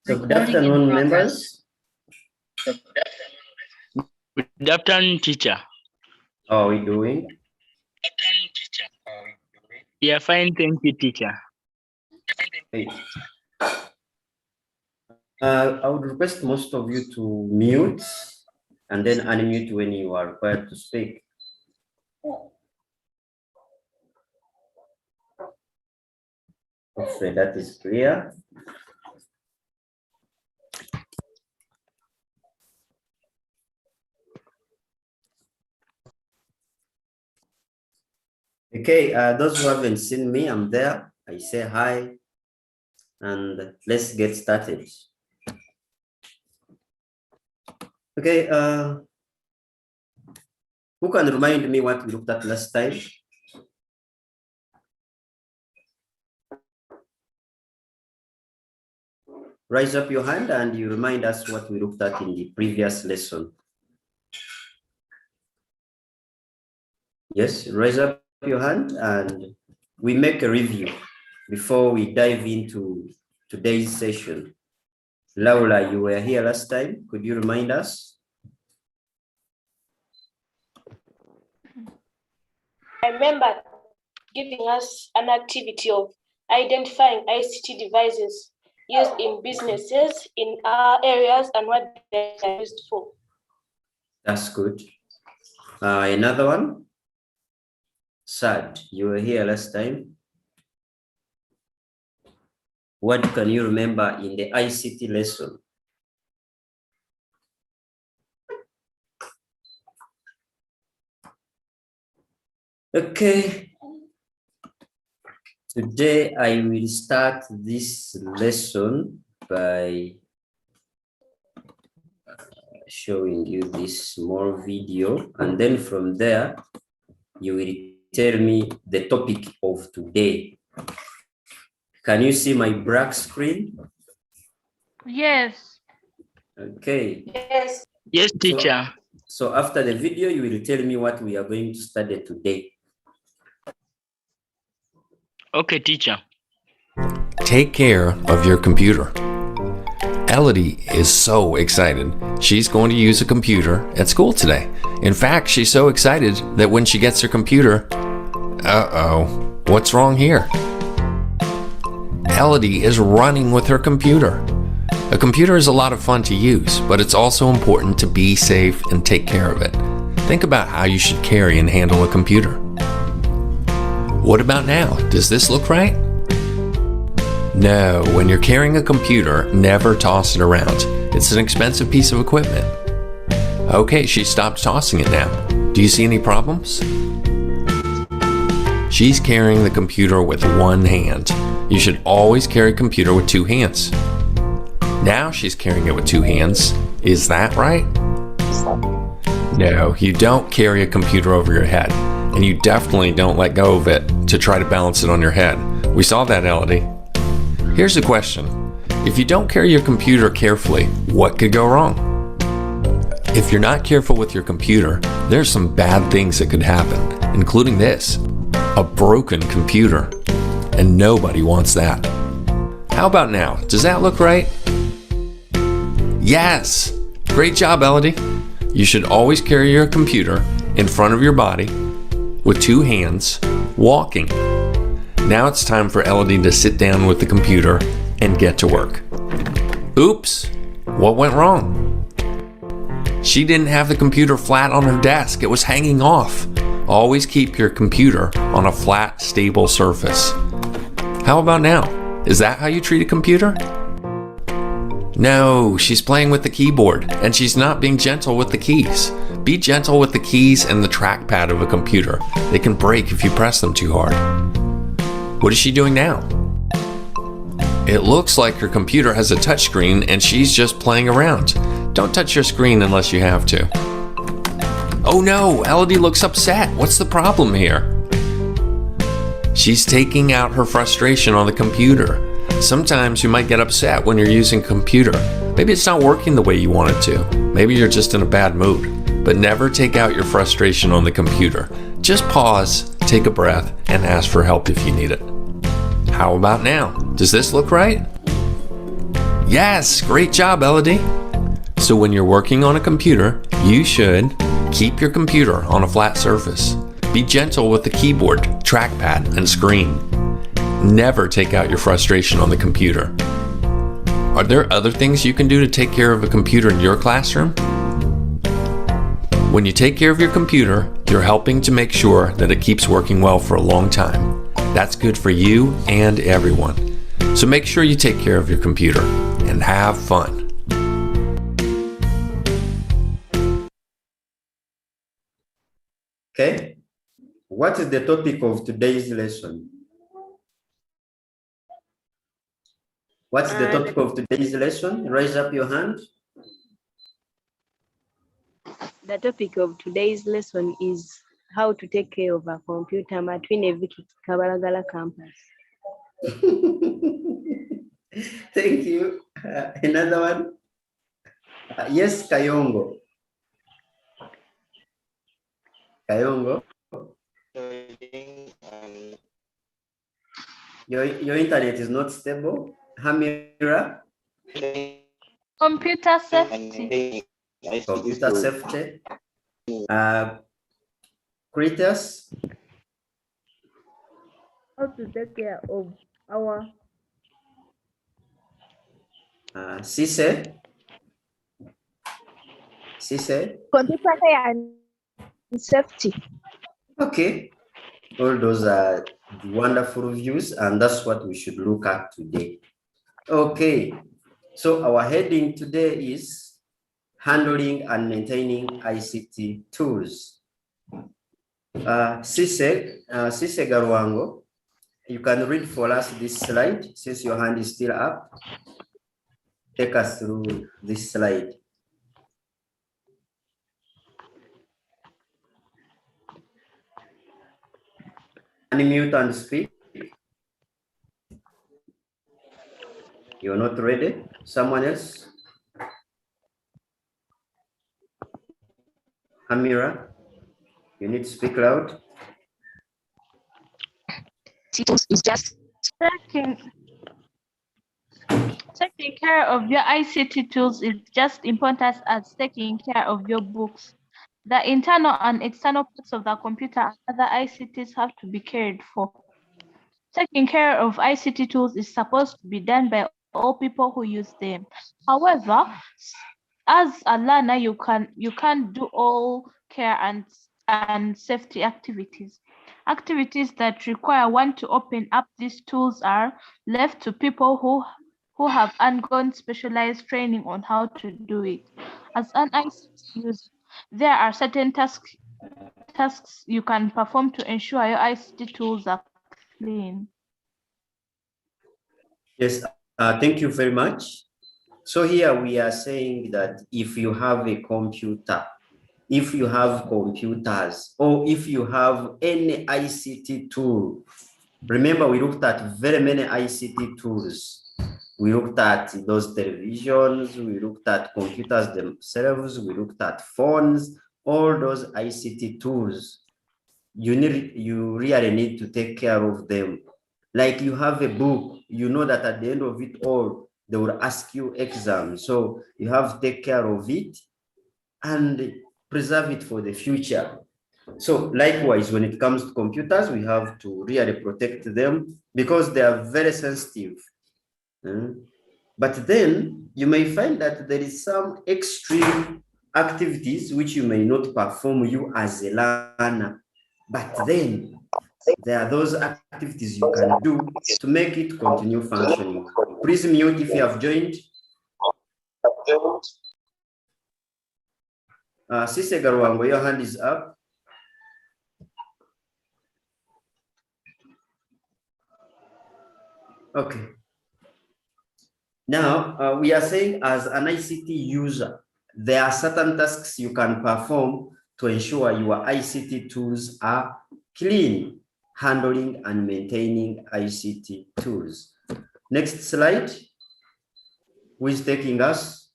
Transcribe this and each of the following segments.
So good afternoon, members. Good afternoon, teacher. How are we doing? We are fine, thank you, teacher. Hey. I would request most of you to mute and then unmute when you are required to speak. Hopefully that is clear. Okay, those who haven't seen me, I'm there. I say hi, and let's get started. Okay, who can remind me what we looked at last time? Raise up your hand and you remind us what we looked at in the previous lesson. Yes, raise up your hand and we make a review before we dive into today's session. Laura, you were here last time. Could you remind us? I remember giving us an activity of identifying ICT devices used in businesses in our areas and what they are used for. That's good. Another one? Sad, you were here last time. What can you remember in the ICT lesson? Okay. Today I will start this lesson by showing you this small video, and then from there you will tell me the topic of today. Can you see my black screen? Yes. Okay. Yes. Yes, teacher. So after the video, you will tell me what we are going to study today. Okay, teacher. Take care of your computer. Elodie is so excited. She's going to use a computer at school today. In fact, she's so excited that when she gets her computer, what's wrong here? Elodie is running with her computer. A computer is a lot of fun to use, but it's also important to be safe and take care of it. Think about how you should carry and handle a computer. What about now? Does this look right? No, when you're carrying a computer, never toss it around. It's an expensive piece of equipment. Okay, she stopped tossing it now. Do you see any problems? She's carrying the computer with one hand. You should always carry a computer with two hands. Now she's carrying it with two hands. Is that right? No, you don't carry a computer over your head. And you definitely don't let go of it to try to balance it on your head. We saw that, Elodie. Here's the question. If you don't carry your computer carefully, what could go wrong? If you're not careful with your computer, there's some bad things that could happen, including this, a broken computer. And nobody wants that. How about now? Does that look right? Yes! Great job, Elodie. You should always carry your computer in front of your body with two hands, walking. Now it's time for Elodie to sit down with the computer and get to work. Oops! What went wrong? She didn't have the computer flat on her desk. It was hanging off. Always keep your computer on a flat, stable surface. How about now? Is that how you treat a computer? No, she's playing with the keyboard, and she's not being gentle with the keys. Be gentle with the keys and the trackpad of a computer. They can break if you press them too hard. What is she doing now? It looks like her computer has a touchscreen and she's just playing around. Don't touch your screen unless you have to. Oh no, Elodie looks upset. What's the problem here? She's taking out her frustration on the computer. Sometimes you might get upset when you're using a computer. Maybe it's not working the way you want it to. Maybe you're just in a bad mood. But never take out your frustration on the computer. Just pause, take a breath, and ask for help if you need it. How about now? Does this look right? Yes, great job, Elodie. So when you're working on a computer, you should keep your computer on a flat surface. Be gentle with the keyboard, trackpad, and screen. Never take out your frustration on the computer. Are there other things you can do to take care of a computer in your classroom? When you take care of your computer, you're helping to make sure that it keeps working well for a long time. That's good for you and everyone. So make sure you take care of your computer and have fun. Okay. What is the topic of today's lesson? What's the topic of today's lesson? Raise up your hand. The topic of today's lesson is how to take care of a computer matwine Viki Kabalagala campus. Thank you. Another one. Yes, Kayongo. Kayongo. Your internet is not stable. Hamira. Computer safety. Computer safety. Critters. How to take care of our Sise. computer care and safety. Okay. All those are wonderful views, and that's what we should look at today. Okay. So our heading today is handling and maintaining ICT tools. Sise Garwango, you can read for us this slide since your hand is still up. Take us through this slide. Unmute and speak. You're not ready? Someone else? Amira, you need to speak loud. Is just Taking care of your ICT tools is just important as taking care of your books. The internal and external parts of the computer and other ICTs have to be cared for. Taking care of ICT tools is supposed to be done by all people who use them. However, as a learner, you can't do all care and safety activities. Activities that require one to open up these tools are left to people who have undergone specialized training on how to do it. As an ICT user, there are certain tasks you can perform to ensure your ICT tools are clean. Yes, thank you very much. So here we are saying that if you have a computer, if you have computers, or if you have any ICT tool, remember we looked at very many ICT tools. We looked at those televisions, we looked at computers themselves, we looked at phones, all those ICT tools. You really need to take care of them. Like you have a book, you know that at the end of it all, they will ask you exam. So you have to take care of it and preserve it for the future. So likewise, when it comes to computers, we have to really protect them because they are very sensitive. But then you may find that there is some extreme activities which you may not perform you as a learner, but then there are those activities you can do to make it continue functioning. Please mute if you have joined. Sise Garwango, your hand is up. Okay. Now, we are saying as an ICT user, there are certain tasks you can perform to ensure your ICT tools are clean, handling and maintaining ICT tools. Next slide. Who is taking us?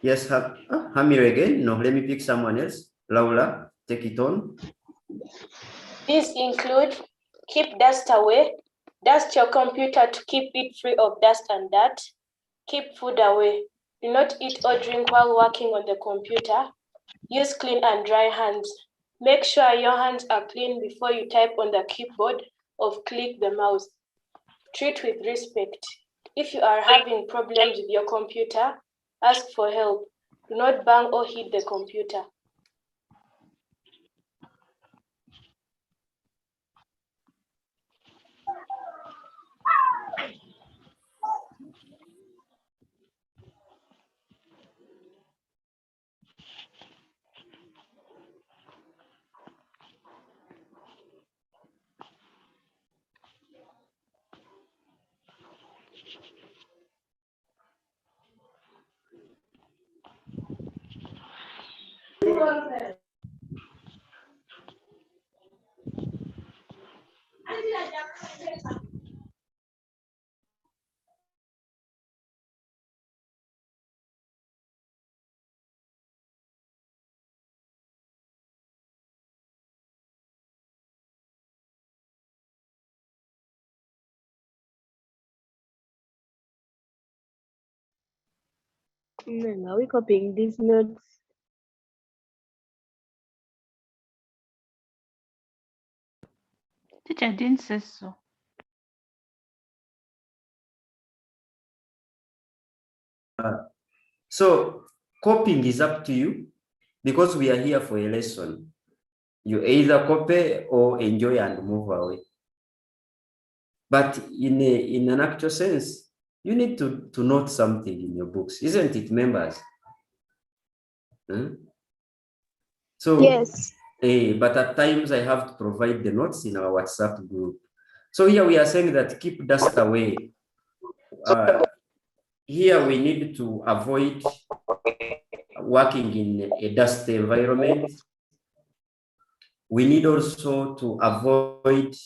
Yes, Hamir again. No, let me pick someone else. Laura, take it on. These include keep dust away, Dust your computer to keep it free of dust and dirt. Keep food away. Do not eat or drink while working on the computer. Use clean and dry hands. Make sure your hands are clean before you type on the keyboard or click the mouse. Treat with respect. If you are having problems with your computer, ask for help. Do not bang or hit the computer. Are we copying these notes? Teacher didn't say so. So copying is up to you because we are here for a lesson. You either copy or enjoy and move away. But in an actual sense, you need to note something in your books, isn't it, members? So Yes. but at times I have to provide the notes in our WhatsApp group. So here we are saying that keep dust away. Here we need to avoid working in a dusty environment. We need also to avoid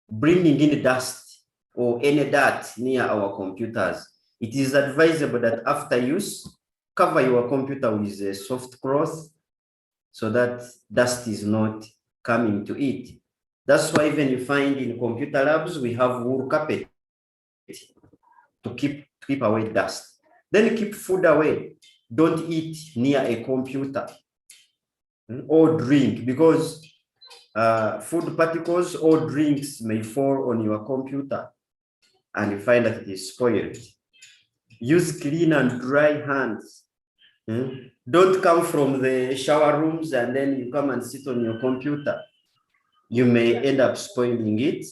bringing in dust or any dirt near our computers. It is advisable that after use, cover your computer with a soft cloth so that dust is not coming to it. That's why even you find in computer labs, we have wool carpet to keep away dust. Then keep food away. Don't eat near a computer or drink, because food particles or drinks may fall on your computer and you find that it is spoiled. Use clean and dry hands. Don't come from the shower rooms and then you come and sit on your computer. You may end up spoiling it.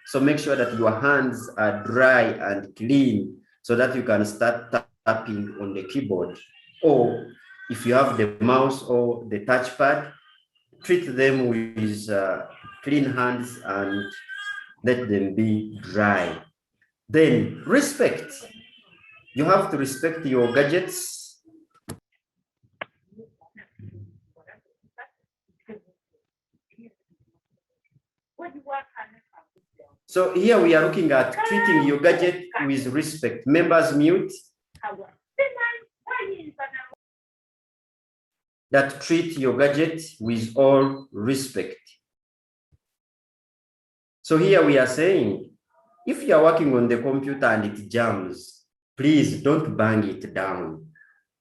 So make sure that your hands are dry and clean so that you can start tapping on the keyboard. Or if you have the mouse or the touchpad, treat them with clean hands and let them be dry. Then respect. You have to respect your gadgets. So here we are looking at treating your gadget with respect. Members mute. That treat your gadget with all respect. So here we are saying, if you are working on the computer and it jams, please don't bang it down.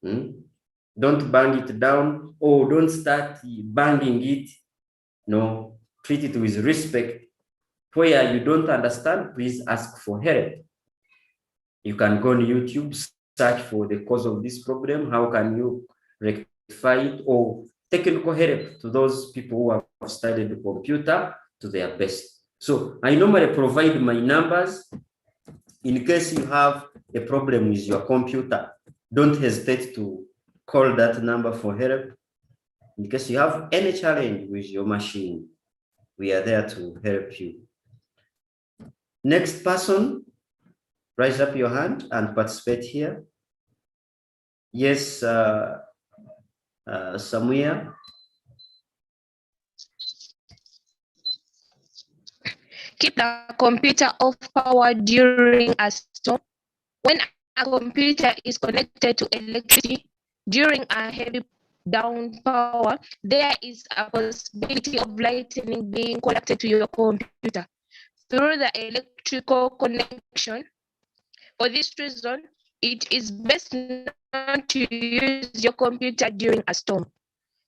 Don't bang it down or don't start banging it. No, treat it with respect. Where you don't understand, please ask for help. You can go on YouTube, search for the cause of this problem. How can you rectify it? Or technical help to those people who have studied the computer to their best. So I normally provide my numbers in case you have a problem with your computer. Don't hesitate to call that number for help. In case you have any challenge with your machine, we are there to help you. Next person, raise up your hand and participate here. Yes, Samuel. Keep the computer off power during a storm. When a computer is connected to electricity during a heavy down power, there is a possibility of lightning being connected to your computer. through the electrical connection. For this reason, it is best not to use your computer during a storm.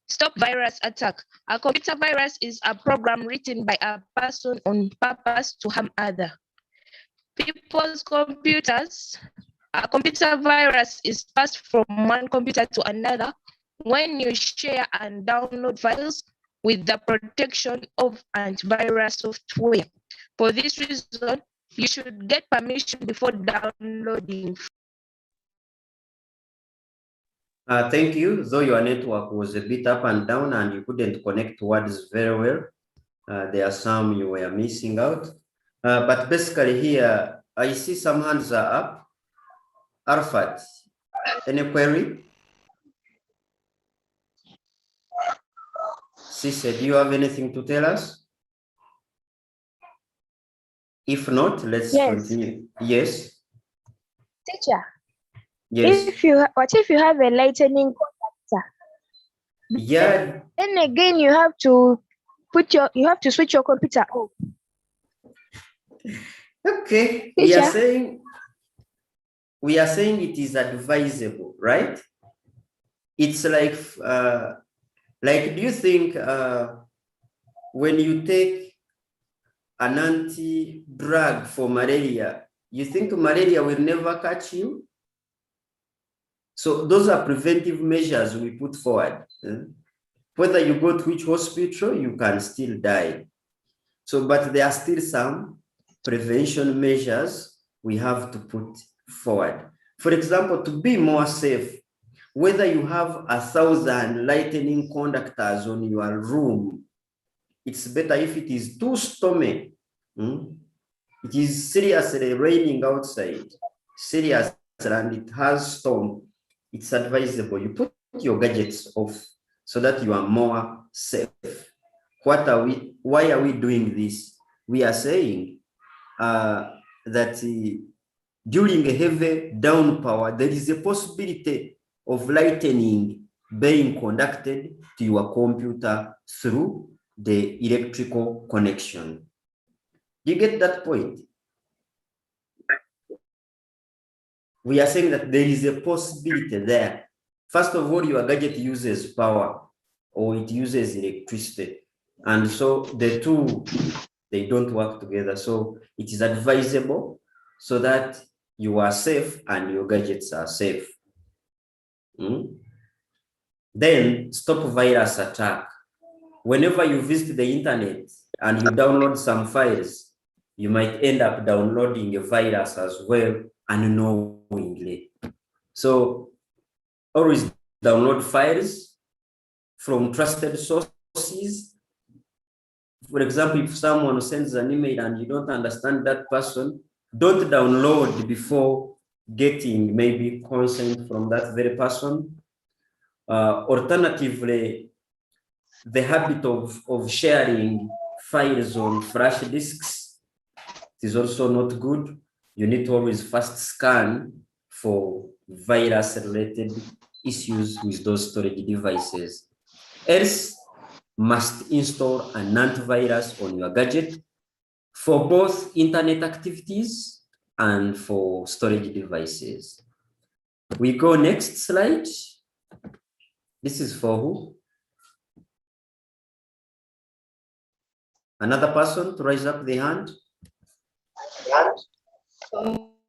Stop virus attack. A computer virus is a program written by a person on purpose to harm other people's computers. A computer virus is passed from one computer to another when you share and download files with the protection of antivirus software. For this reason, you should get permission before downloading. Thank you. Though your network was a bit up and down and you couldn't connect words very well, there are some you were missing out. But basically here, I see some hands are up. Arfat, any query? Sise, do you have anything to tell us? If not, let's continue. Yes. Teacher. Yes. What if you have a lightning conductor? Yeah. Then again, you have to switch your computer off. Okay. Teacher. We are saying it is advisable, right? It's like do you think when you take an anti-drug for malaria, you think malaria will never catch you? So those are preventive measures we put forward. Whether you go to which hospital, you can still die. So, but there are still some prevention measures we have to put forward. For example, to be more safe, whether you have 1,000 lightning conductors on your room, it's better if it is too stormy. It is seriously raining outside, serious, and it has storm. It's advisable you put your gadgets off so that you are more safe. Why are we doing this? We are saying that during a heavy downpour, there is a possibility of lightning being conducted to your computer through the electrical connection. Do you get that point? We are saying that there is a possibility there. First of all, your gadget uses power or it uses electricity. And so the two, they don't work together. So it is advisable so that you are safe and your gadgets are safe. Then stop virus attack. Whenever you visit the internet and you download some files, you might end up downloading a virus as well unknowingly. So always download files from trusted sources. For example, if someone sends an email and you don't understand that person, don't download before getting maybe consent from that very person. Alternatively, the habit of sharing files on flash disks is also not good. You need to always first scan for virus-related issues with those storage devices. Else, must install an antivirus on your gadget for both internet activities and for storage devices. We go next slide. This is for who? Another person to raise up the hand?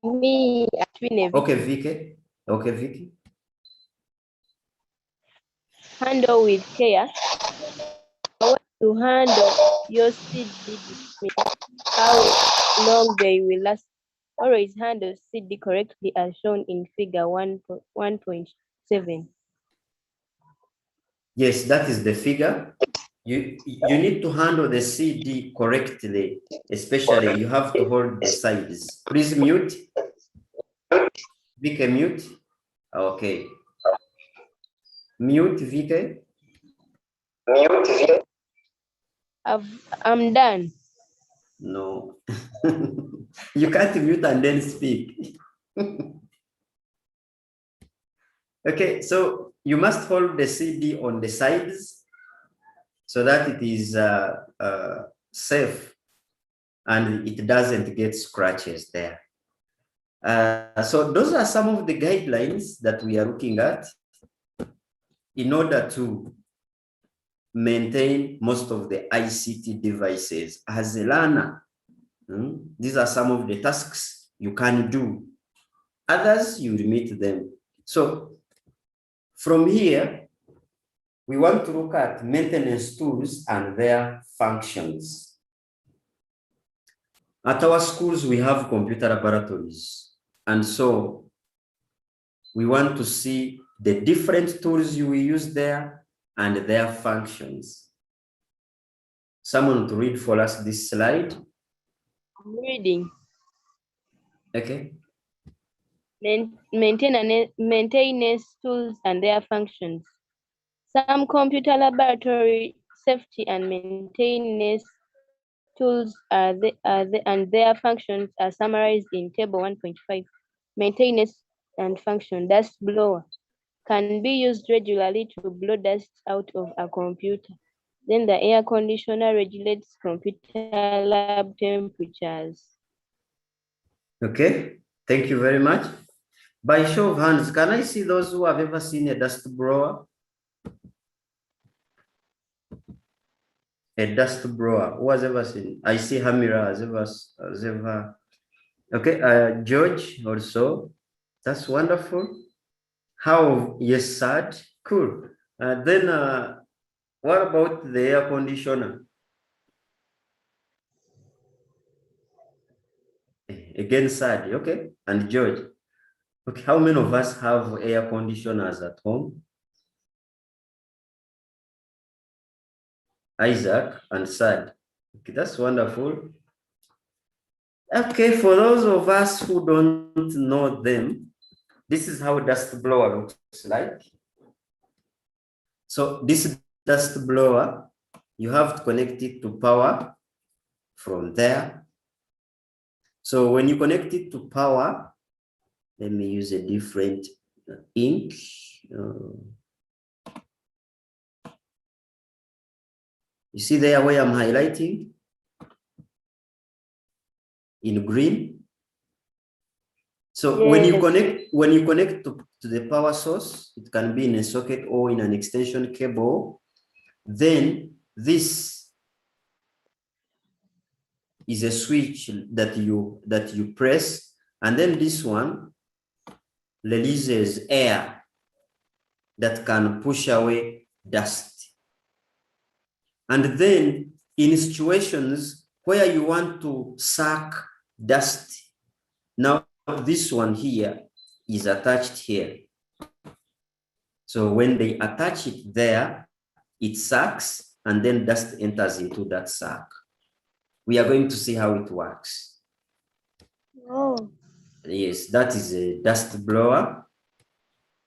Me, Okay, Vicky. Okay, Vicky. Handle with care. To handle your CD, how long they will last. Always handle CD correctly as shown in figure 1.7. Yes, that is the figure. You need to handle the CD correctly, especially you have to hold the sides. Please mute. Vicky, mute. Okay. Mute, Vicky. Mute, Vicky. I'm done. No. You can't mute and then speak. Okay, so you must hold the CD on the sides so that it is safe and it doesn't get scratches there. So those are some of the guidelines that we are looking at in order to maintain most of the ICT devices as a learner. These are some of the tasks you can do. Others, you limit them. So from here, we want to look at maintenance tools and their functions. At our schools, we have computer laboratories. And so we want to see the different tools you will use there and their functions. Someone to read for us this slide. I'm reading. Okay. Maintenance tools and their functions. Some computer laboratory safety and maintenance tools and their functions are summarized in table 1.5. Maintenance and function. Dust blower can be used regularly to blow dust out of a computer. Then the air conditioner regulates computer lab temperatures. Okay, thank you very much. By show of hands, can I see those who have ever seen a dust blower? A dust blower, who has ever seen? I see Hamira has ever. Okay, George also. That's wonderful. How, yes, sad, cool. Then what about the air conditioner? Again, sad, okay. And George, okay, how many of us have air conditioners at home? Isaac and Sad. Okay, that's wonderful. Okay, for those of us who don't know them, this is how dust blower looks like. So this dust blower, you have to connect it to power from there. So when you connect it to power, let me use a different ink. You see there where I'm highlighting in green. So Yes. when you connect to the power source, it can be in a socket or in an extension cable. Then this is a switch that you press, and then this one releases air that can push away dust. And then in situations where you want to suck dust, now this one here is attached here. So when they attach it there, it sucks and then dust enters into that sack. We are going to see how it works. Oh. Yes, that is a dust blower.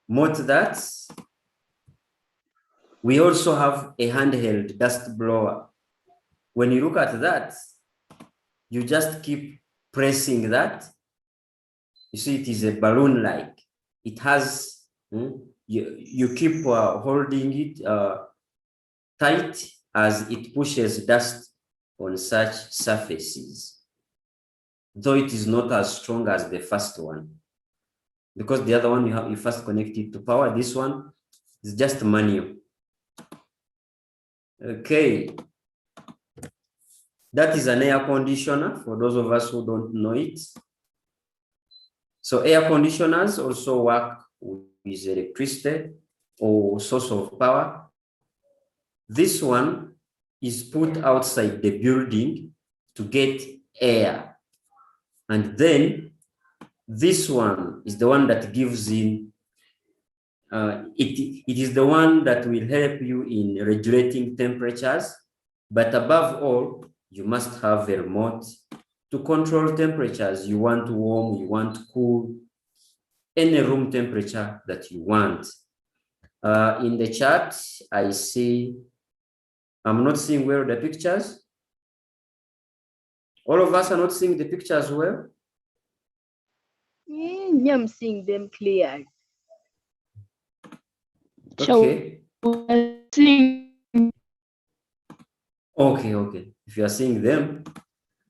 More to that, we also have a handheld dust blower. When you look at that, you just keep pressing that. You see, it is a balloon-like. It has, you keep holding it tight as it pushes dust on such surfaces. Though it is not as strong as the first one. Because the other one you first connect it to power. This one is just manual. Okay. That is an air conditioner for those of us who don't know it. So air conditioners also work with electricity or source of power. This one is put outside the building to get air. And then this one is the one that gives in, it is the one that will help you in regulating temperatures. But above all, you must have a remote to control temperatures. You want to warm, you want to cool, any room temperature that you want. In the chart, I see, I'm not seeing well the pictures. All of us are not seeing the pictures well. Yeah, I'm seeing them clear. Okay. Seeing Okay. If you are seeing them,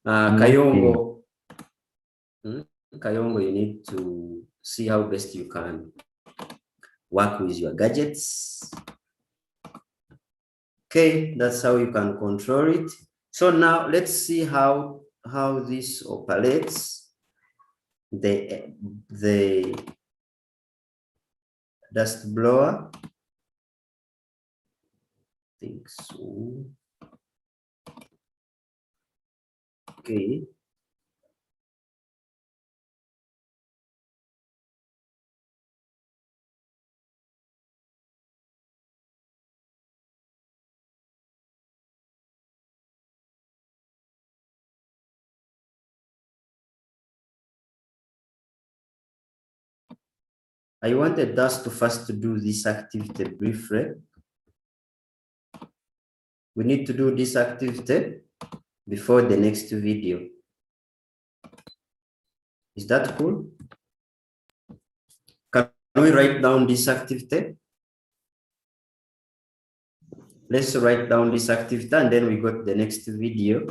Kayongo, Kayongo, you need to see how best you can work with your gadgets. Okay, that's how you can control it. So now let's see how this operates. The dust blower. I think so. Okay. I wanted us to first do this activity briefly. We need to do this activity before the next video. Is that cool? Can we write down this activity? Let's write down this activity and then we go to the next video.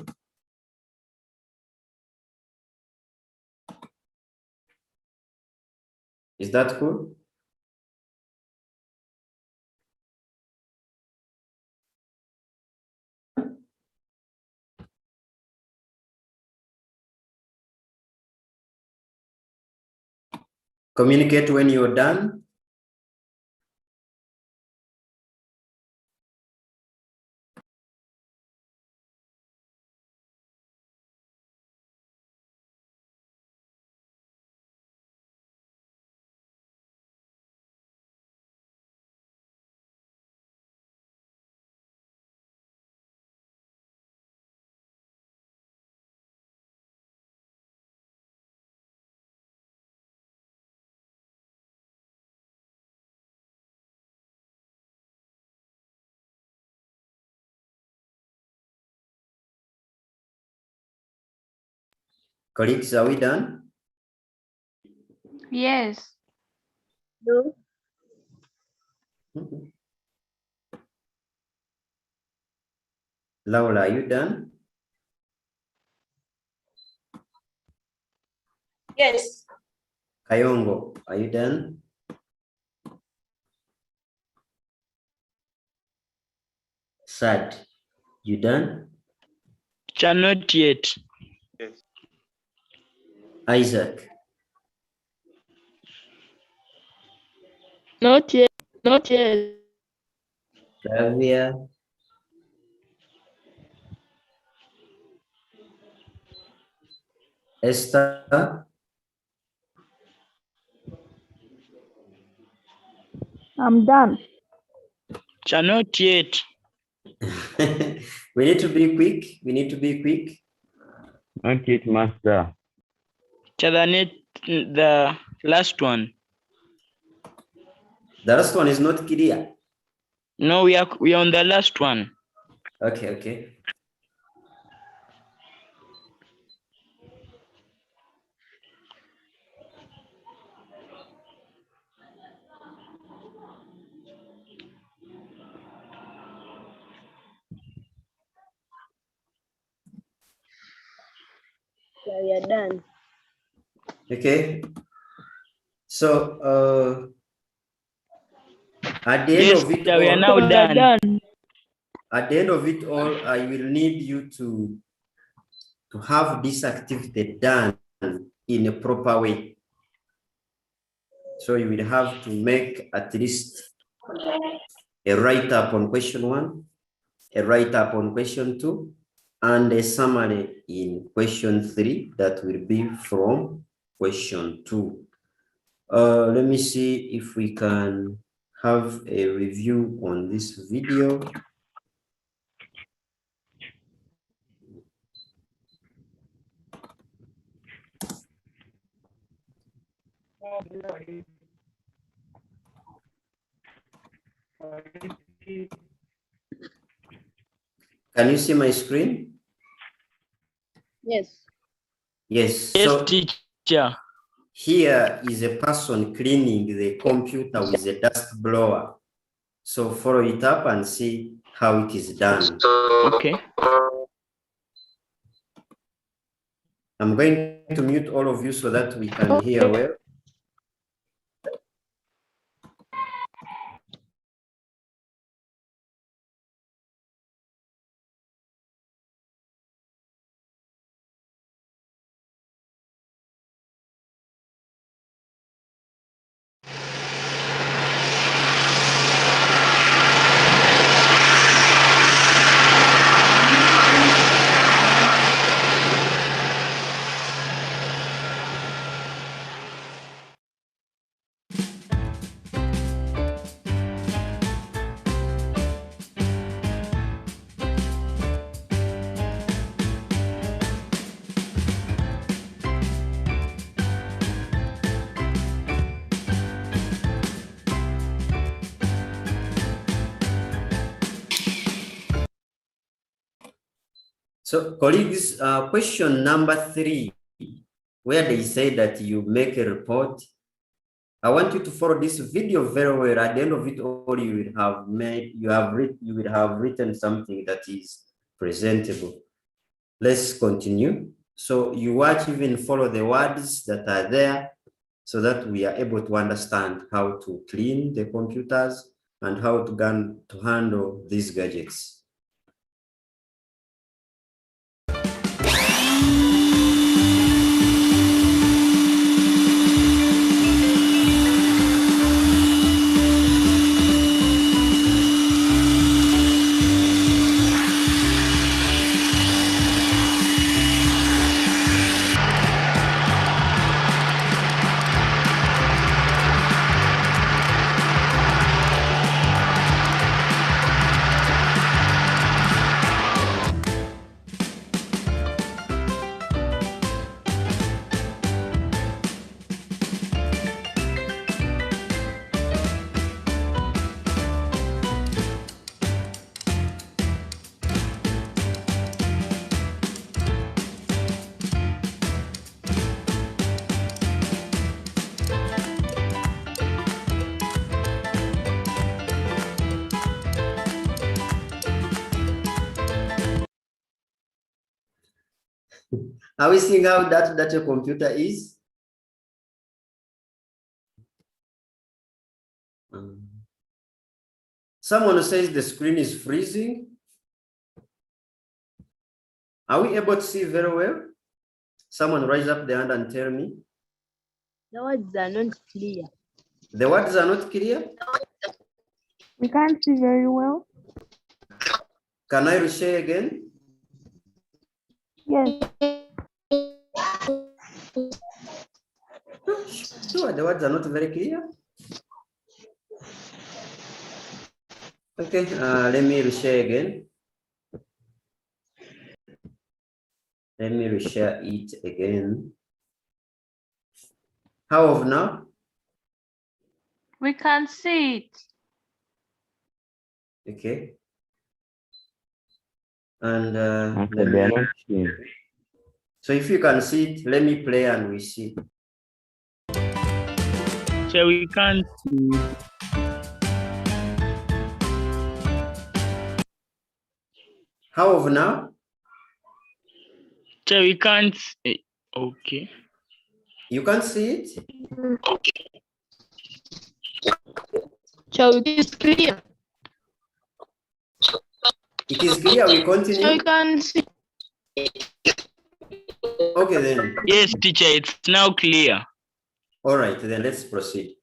Is that cool? Communicate when you're done. Colleagues, are we done? Yes. No. Laura, are you done? Yes. Kayongo, are you done? Sad, you done? Teacher, not yet. Isaac, Not yet. Not yet. Flavia, Esther, I'm done. Teacher, not yet. we need to be quick. We need to be quick. Not yet, master. Teacher, the last one. The last one is not clear. No, we are on the last one. Okay, okay. Yeah, we are done. Okay. So at the end Yes, of it teacher, we are all, now done. at the end of it all, I will need you to have this activity done in a proper way. So you will have to make at least a write-up on question 1, a write-up on question 2, and a summary in question 3 that will be from question 2. Let me see if we can have a review on this video. Can you see my screen? Yes. Yes. Yes, So teacher. here is a person cleaning the computer with a dust blower. So follow it up and see how it is done. Okay. I'm going to mute all of you so that we can hear well. So colleagues, question number 3, where they say that you make a report. I want you to follow this video very well. At the end of it all, you will have written something that is presentable. Let's continue. So you watch, even follow the words that are there so that we are able to understand how to clean the computers and how to handle these gadgets. Are we seeing how that your computer is? Someone says the screen is freezing. Are we able to see very well? Someone raise up the hand and tell me. The words are not clear. The words are not clear? We can't see very well. Can I reshare again? Yes. Sure, the words are not very clear. Okay, let me reshare again. Let me reshare it again. How of now? We can see it. Okay. And Okay, they are not seeing. so if you can see it, let me play and we see. So we can't see. How of now? So we can't see. Okay. You can't see it? So it is clear. It is clear, we So continue? you can see. Okay then. Yes, teacher, it's now clear. All right, then let's proceed.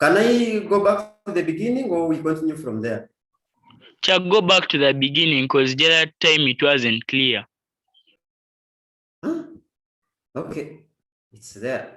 Can I go back to the beginning or we continue from there? So go back to the beginning because the other time it wasn't clear. Huh? Okay, it's there.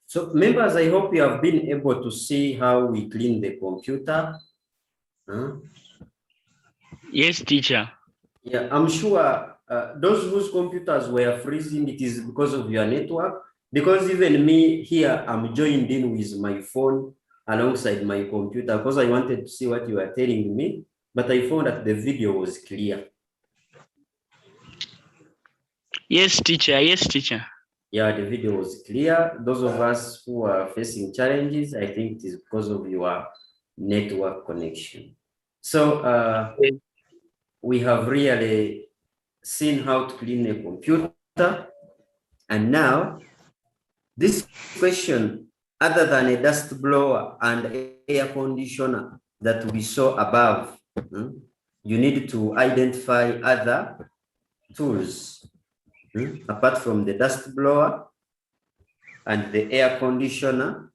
So members, I hope you have been able to see how we clean the computer. Huh? Yes, teacher. Yeah, I'm sure those whose computers were freezing, it is because of your network. Because even me here, I'm joined in with my phone alongside my computer because I wanted to see what you were telling me, but I found that the video was clear. Yes, teacher. Yes, teacher. Yeah, the video was clear. Those of us who are facing challenges, I think it is because of your network connection. So we have really seen how to clean a computer. And now, this question, other than a dust blower and air conditioner that we saw above, you need to identify other tools apart from the dust blower and the air conditioner.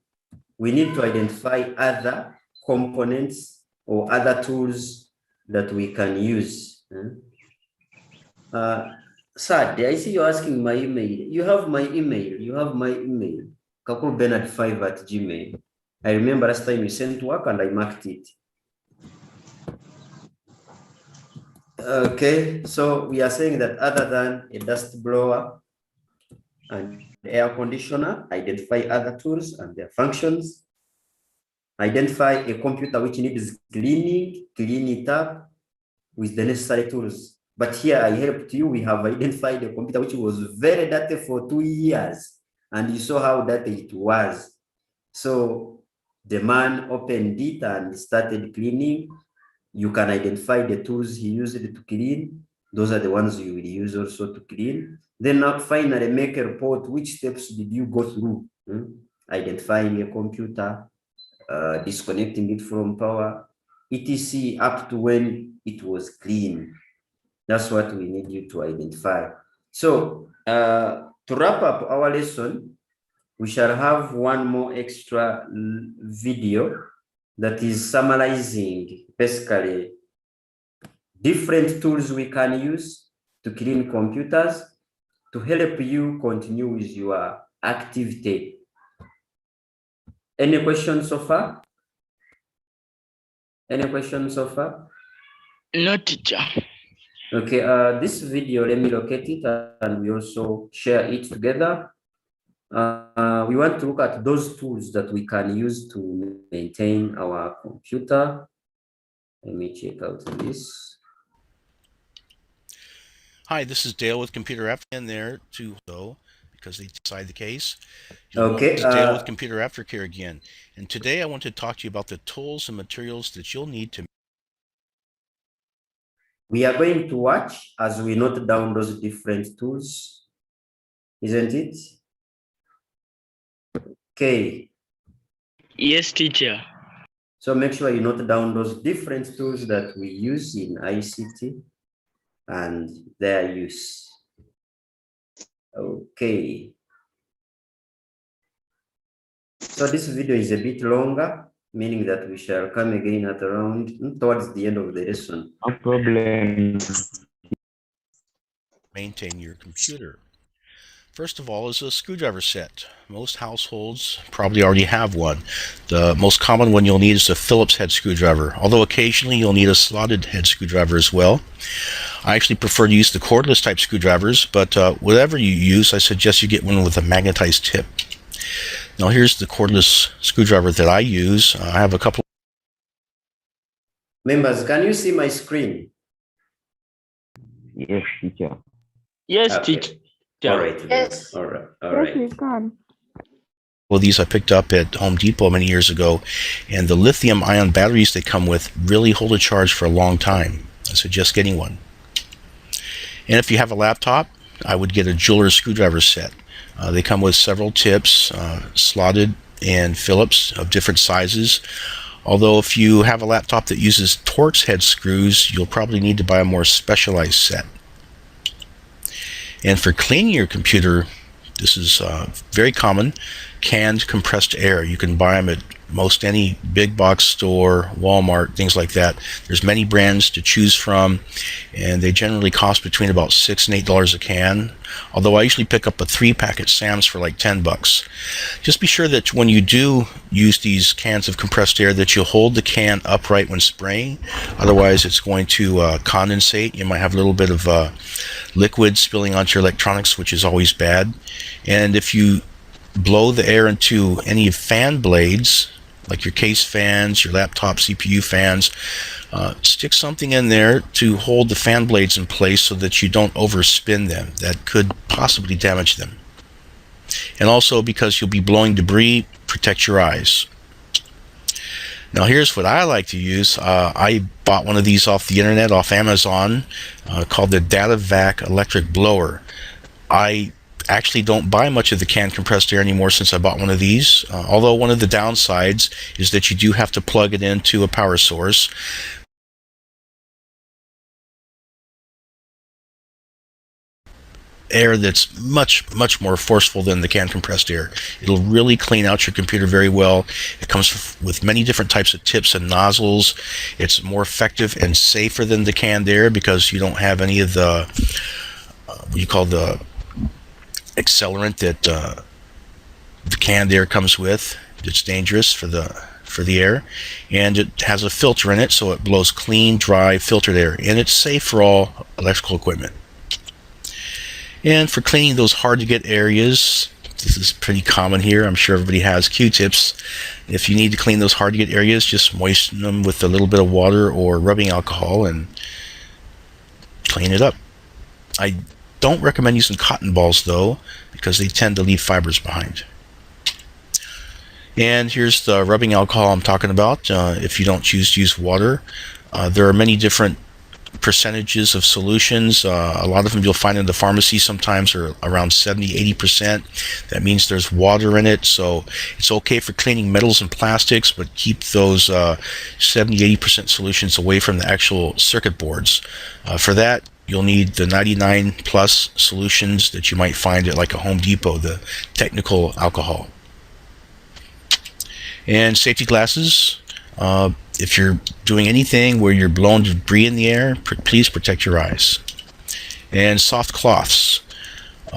We need to identify other components or other tools that we can use. Sad, I see you're asking my email. You have my email. You have my email. kakulbenard5@gmail. I remember last time you sent work and I marked it. Okay, so we are saying that other than a dust blower and air conditioner, identify other tools and their functions. Identify a computer which needs cleaning, clean it up with the necessary tools. But here I helped you. We have identified a computer which was very dirty for 2 years, and you saw how dirty it was. So the man opened it and started cleaning. You can identify the tools he used to clean. Those are the ones you will use also to clean. Then now finally make a report. Which steps did you go through? Identifying a computer, disconnecting it from power, etc. up to when it was clean. That's what we need you to identify. So to wrap up our lesson, we shall have one more extra video that is summarizing basically different tools we can use to clean computers to help you continue with your activity. Any questions so far? Any questions so far? No, teacher. Okay, this video, let me locate it and we also share it together. We want to look at those tools that we can use to maintain our computer. Let me check out this. Hi, this is Dale with Computer Aftercare in there too, though, because they decide the case. Okay. It's Dale with Computer Aftercare again. And today I want to talk to you about the tools and materials that you'll need to. We are going to watch as we note down those different tools, isn't it? Okay. Yes, teacher. So make sure you note down those different tools that we use in ICT and their use. Okay. So this video is a bit longer, meaning that we shall come again at around towards the end of the lesson. No problem. Maintain your computer. First of all is a screwdriver set. Most households probably already have one. The most common one you'll need is a Phillips head screwdriver, although occasionally you'll need a slotted head screwdriver as well. I actually prefer to use the cordless type screwdrivers, but whatever you use, I suggest you get one with a magnetized tip. Now here's the cordless screwdriver that I use. I have a couple. Members, can you see my screen? Yes, teacher. Yes, Okay. teacher. All right. Yes. All right. All Yes, right. we can. Well, these I picked up at Home Depot many years ago, and the lithium-ion batteries they come with really hold a charge for a long time. I suggest getting one. And if you have a laptop, I would get a jeweler's screwdriver set. They come with several tips, slotted and Phillips of different sizes. Although if you have a laptop that uses Torx head screws, you'll probably need to buy a more specialized set. And for cleaning your computer, this is very common. canned compressed air. You can buy them at most any big box store, Walmart, things like that. There's many brands to choose from, and they generally cost between about $6 and $8 a can. Although I usually pick up a 3-pack at Sam's for like $10. Just be sure that when you do use these cans of compressed air, that you hold the can upright when spraying. Otherwise, it's going to condensate. You might have a little bit of liquid spilling onto your electronics, which is always bad. And if you blow the air into any fan blades, like your case fans, your laptop CPU fans, stick something in there to hold the fan blades in place so that you don't overspin them. That could possibly damage them. And also, because you'll be blowing debris, protect your eyes. Now here's what I like to use. I bought one of these off the internet, off Amazon, called the DataVac electric blower. I actually don't buy much of the canned compressed air anymore since I bought one of these, although one of the downsides is that you do have to plug it into a power source. Air that's much more forceful than the canned compressed air. It'll really clean out your computer very well. It comes with many different types of tips and nozzles. It's more effective and safer than the canned air because you don't have any of the what you call the accelerant that the canned air comes with. It's dangerous for the air, and it has a filter in it, so it blows clean, dry, filtered air, and it's safe for all electrical equipment. And for cleaning those hard to get areas, this is pretty common here. I'm sure everybody has Q-tips. If you need to clean those hard to get areas, just moisten them with a little bit of water or rubbing alcohol and clean it up. I don't recommend using cotton balls though, because they tend to leave fibers behind. And here's the rubbing alcohol I'm talking about. If you don't choose to use water, there are many different percentages of solutions. A lot of them you'll find in the pharmacy sometimes are around 70-80%. That means there's water in it, so it's okay for cleaning metals and plastics, but keep those 70-80% solutions away from the actual circuit boards. For that, you'll need the 99 plus solutions that you might find at like a Home Depot, the technical alcohol. And safety glasses. If you're doing anything where you're blowing debris in the air, please protect your eyes. And soft cloths.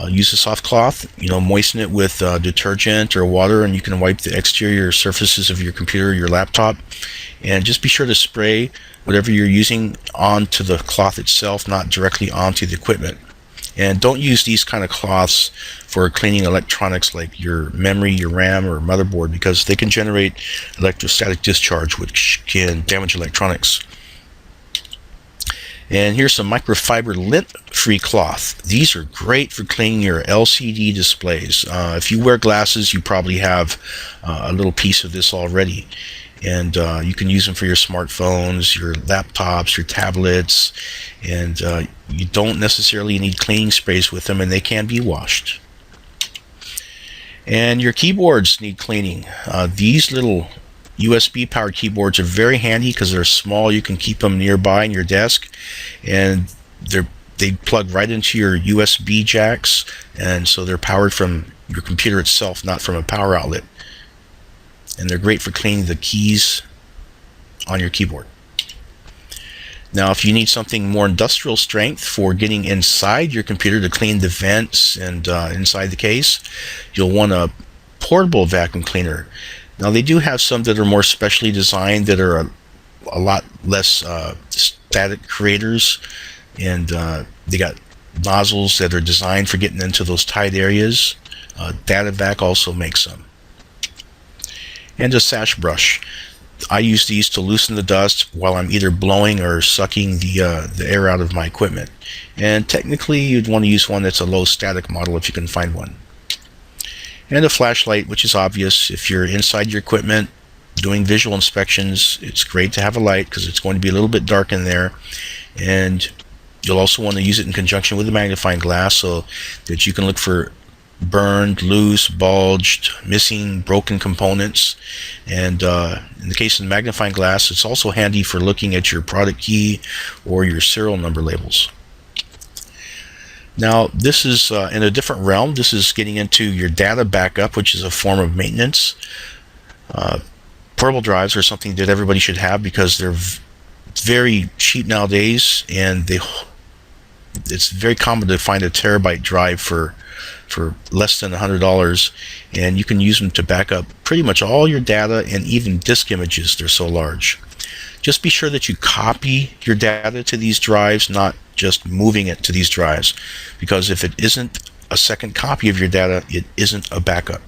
Use a soft cloth, moisten it with detergent or water, and you can wipe the exterior surfaces of your computer or your laptop. And just be sure to spray whatever you're using onto the cloth itself, not directly onto the equipment. And don't use these kind of cloths for cleaning electronics like your memory, your RAM, or motherboard, because they can generate electrostatic discharge, which can damage electronics. And here's some microfiber lint-free cloth. These are great for cleaning your LCD displays. If you wear glasses, you probably have a little piece of this already. And you can use them for your smartphones, your laptops, your tablets, and you don't necessarily need cleaning sprays with them, and they can be washed. And your keyboards need cleaning. These little USB powered keyboards are very handy because they're small. You can keep them nearby in your desk, and they plug right into your USB jacks, and so they're powered from your computer itself, not from a power outlet. And they're great for cleaning the keys on your keyboard. Now, if you need something more industrial strength for getting inside your computer to clean the vents and inside the case, you'll want a portable vacuum cleaner. Now, they do have some that are more specially designed that are a lot less static creators, and they got nozzles that are designed for getting into those tight areas. DataVac also makes some. And a sash brush. I use these to loosen the dust while I'm either blowing or sucking the air out of my equipment. And technically, you'd want to use one that's a low static model if you can find one. And a flashlight, which is obvious. If you're inside your equipment doing visual inspections, it's great to have a light because it's going to be a little bit dark in there. And you'll also want to use it in conjunction with a magnifying glass so that you can look for burned, loose, bulged, missing, broken components. And in the case of the magnifying glass, it's also handy for looking at your product key or your serial number labels. Now, this is in a different realm. This is getting into your data backup, which is a form of maintenance. Portable drives are something that everybody should have because they're very cheap nowadays, and it's very common to find a terabyte drive for less than $100, and you can use them to back up pretty much all your data and even disk images. They're so large. Just be sure that you copy your data to these drives, not just moving it to these drives, because if it isn't a second copy of your data, it isn't a backup.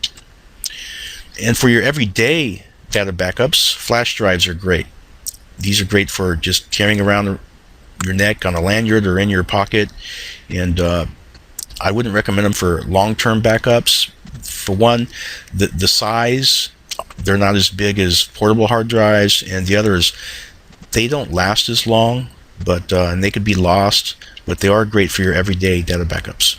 And for your everyday data backups, flash drives are great. These are great for just carrying around your neck on a lanyard or in your pocket, and I wouldn't recommend them for long-term backups. For one, the size, they're not as big as portable hard drives, and the other is they don't last as long, but and they could be lost, but they are great for your everyday data backups.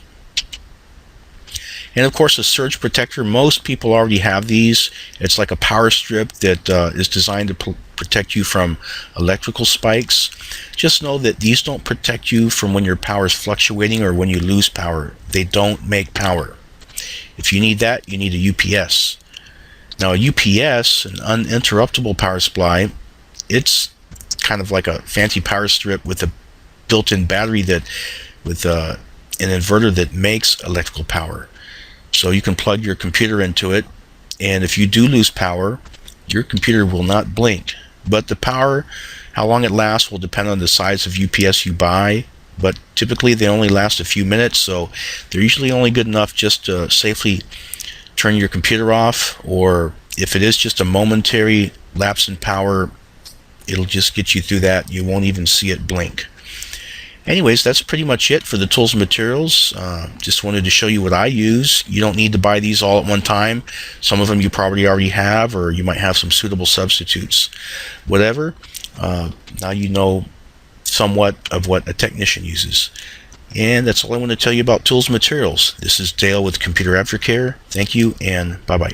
And of course, a surge protector. Most people already have these. It's like a power strip that is designed to protect you from electrical spikes. Just know that these don't protect you from when your power is fluctuating or when you lose power. They don't make power. If you need that, you need a UPS. Now, a UPS, an uninterruptible power supply, it's kind of like a fancy power strip with a built-in battery with an inverter that makes electrical power. So you can plug your computer into it, and if you do lose power, your computer will not blink. But the power, how long it lasts, will depend on the size of UPS you buy, but typically they only last a few minutes, so they're usually only good enough just to safely turn your computer off, or if it is just a momentary lapse in power, it'll just get you through that. You won't even see it blink. Anyways, that's pretty much it for the tools and materials. Just wanted to show you what I use. You don't need to buy these all at one time. Some of them you probably already have, or you might have some suitable substitutes. Whatever, now you know somewhat of what a technician uses. And that's all I want to tell you about tools and materials. This is Dale with Computer Aftercare. Thank you, and bye-bye.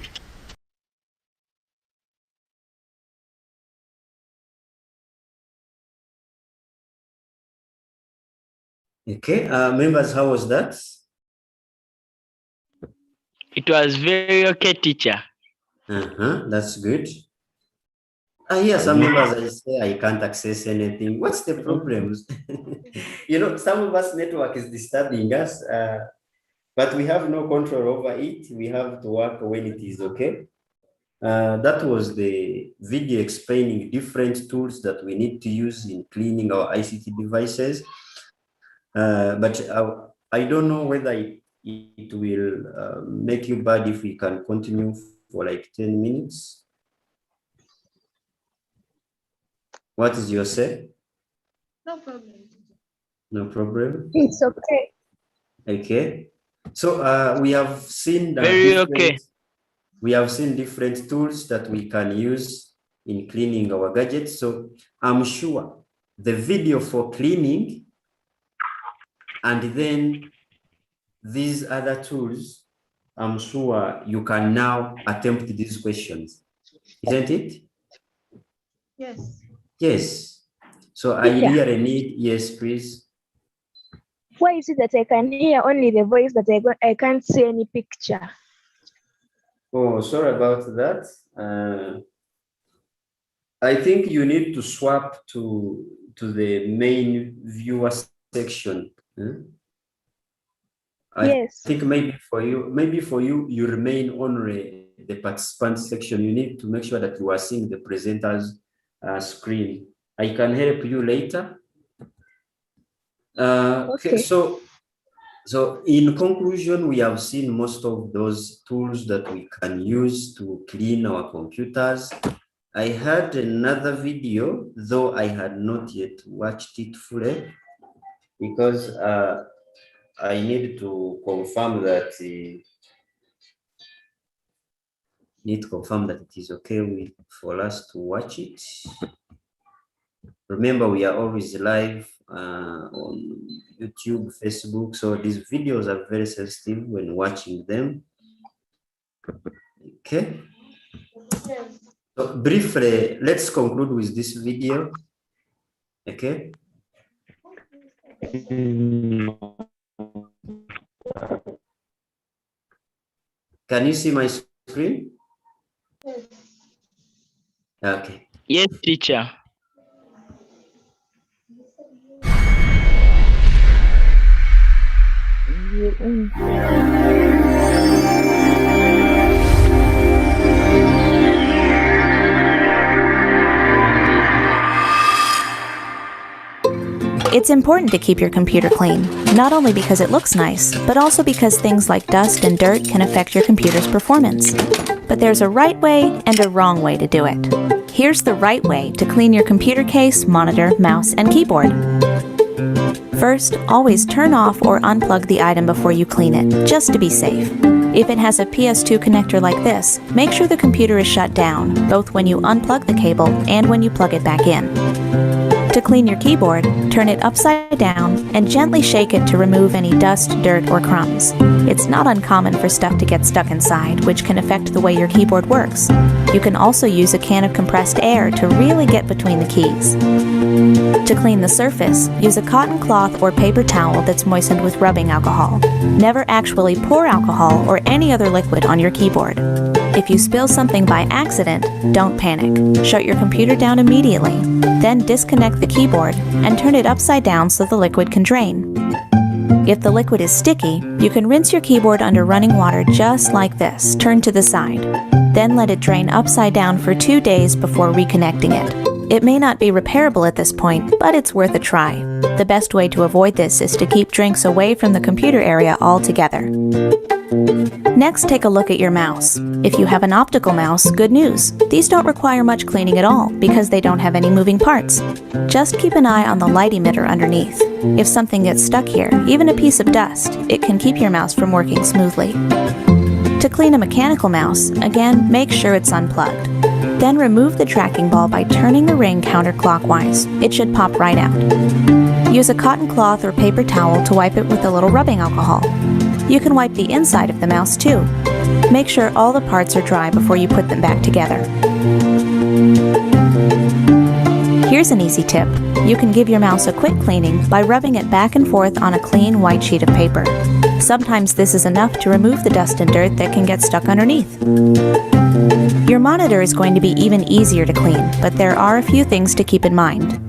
Okay, members, how was that? It was very okay, teacher. That's good. Yeah, some members I say I can't access anything. What's the problems? You know, some of us network is disturbing us, but we have no control over it. We have to work when it is okay. That was the video explaining different tools that we need to use in cleaning our ICT devices. But I don't know whether it will make you bad if we can continue for like 10 minutes. What is your say? No problem. No problem. It's okay. Okay. So we have seen Very okay. We have seen different tools that we can use in cleaning our gadgets. So I'm sure the video for cleaning and then these other tools, I'm sure you can now attempt these questions, isn't it? Yes. Yes. So I really need, yes, please. Why is it that I can hear only the voice that I can't see any picture? Oh, sorry about that. I think you need to swap to the main viewer section. I think maybe for you, you remain on the participant section. You need to make sure that you are seeing the presenter's screen. I can help you later. Okay. So in conclusion, we have seen most of those tools that we can use to clean our computers. I had another video, though I had not yet watched it fully, because I need to confirm that it is okay for us to watch it. Remember, we are always live on YouTube, Facebook, so these videos are very sensitive when watching them. Okay. So briefly, let's conclude with this video. Okay. Can you see my screen? Okay. Yes, teacher. It's important to keep your computer clean, not only because it looks nice, but also because things like dust and dirt can affect your computer's performance. But there's a right way and a wrong way to do it. Here's the right way to clean your computer case, monitor, mouse, and keyboard. First, always turn off or unplug the item before you clean it, just to be safe. If it has a PS2 connector like this, make sure the computer is shut down, both when you unplug the cable and when you plug it back in. To clean your keyboard, turn it upside down and gently shake it to remove any dust, dirt, or crumbs. It's not uncommon for stuff to get stuck inside, which can affect the way your keyboard works. You can also use a can of compressed air to really get between the keys. To clean the surface, use a cotton cloth or paper towel that's moistened with rubbing alcohol. Never actually pour alcohol or any other liquid on your keyboard. If you spill something by accident, don't panic. Shut your computer down immediately. Then disconnect the keyboard and turn it upside down so the liquid can drain. If the liquid is sticky, you can rinse your keyboard under running water just like this, turned to the side. Then let it drain upside down for 2 days before reconnecting it. It may not be repairable at this point, but it's worth a try. The best way to avoid this is to keep drinks away from the computer area altogether. Next, take a look at your mouse. If you have an optical mouse, good news. These don't require much cleaning at all because they don't have any moving parts. Just keep an eye on the light emitter underneath. If something gets stuck here, even a piece of dust, it can keep your mouse from working smoothly. To clean a mechanical mouse, again, make sure it's unplugged. Then remove the tracking ball by turning the ring counterclockwise. It should pop right out. Use a cotton cloth or paper towel to wipe it with a little rubbing alcohol. You can wipe the inside of the mouse too. Make sure all the parts are dry before you put them back together. Here's an easy tip. You can give your mouse a quick cleaning by rubbing it back and forth on a clean white sheet of paper. Sometimes this is enough to remove the dust and dirt that can get stuck underneath. Your monitor is going to be even easier to clean, but there are a few things to keep in mind.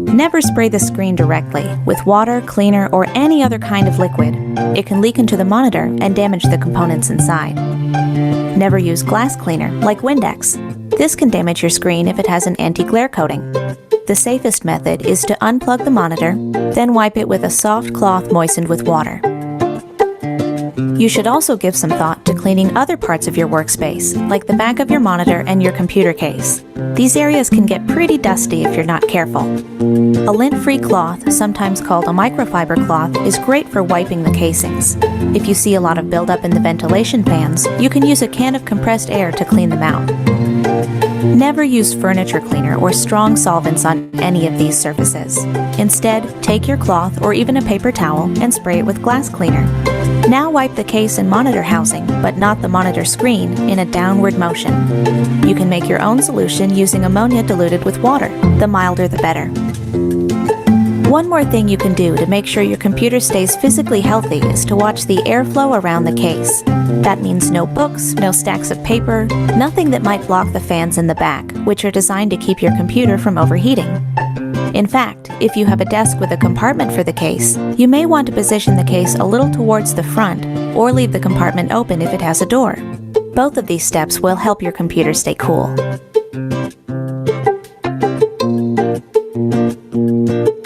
Never spray the screen directly with water, cleaner, or any other kind of liquid. It can leak into the monitor and damage the components inside. Never use glass cleaner, like Windex. This can damage your screen if it has an anti-glare coating. The safest method is to unplug the monitor, then wipe it with a soft cloth moistened with water. You should also give some thought to cleaning other parts of your workspace, like the back of your monitor and your computer case. These areas can get pretty dusty if you're not careful. A lint-free cloth, sometimes called a microfiber cloth, is great for wiping the casings. If you see a lot of buildup in the ventilation fans, you can use a can of compressed air to clean them out. Never use furniture cleaner or strong solvents on any of these surfaces. Instead, take your cloth or even a paper towel and spray it with glass cleaner. Now wipe the case and monitor housing, but not the monitor screen, in a downward motion. You can make your own solution using ammonia diluted with water. The milder the better. One more thing you can do to make sure your computer stays physically healthy is to watch the airflow around the case. That means no books, no stacks of paper, nothing that might block the fans in the back, which are designed to keep your computer from overheating. In fact, if you have a desk with a compartment for the case, you may want to position the case a little towards the front or leave the compartment open if it has a door. Both of these steps will help your computer stay cool.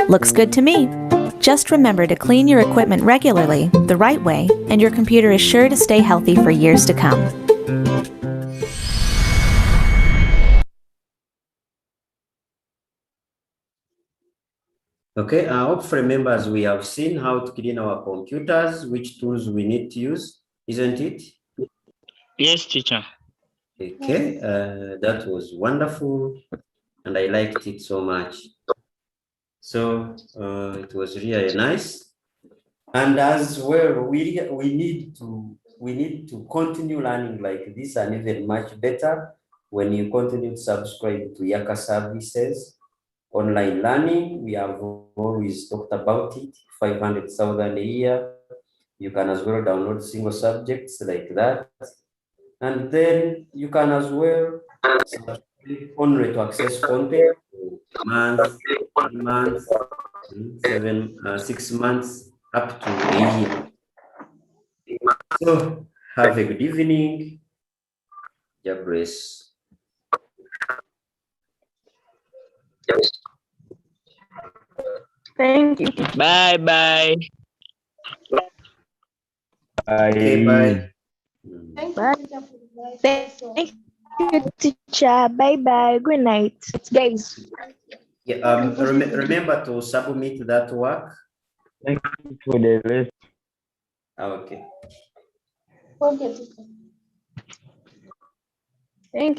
Looks good to me. Just remember to clean your equipment regularly, the right way, and your computer is sure to stay healthy for years to come. Okay, I hope members, we have seen how to clean our computers, which tools we need to use, isn't it? Yes, teacher. Okay, that was wonderful, and I liked it so much. So it was really nice, and as well, we need to continue learning like this, and even much better when you continue to subscribe to Yaaka services. Online learning, we have always talked about it, 500,000 a year. You can as well download single subjects like that. And then you can as well click only to access content, month, 3 months, 6 months, up to a year. So have a good evening. Jabres. Thank you. Bye bye. Okay, bye. Bye. Thank you, teacher. Bye bye. Good night, guys. Yeah, remember to submit that work. Thank you for the rest. Okay. Thank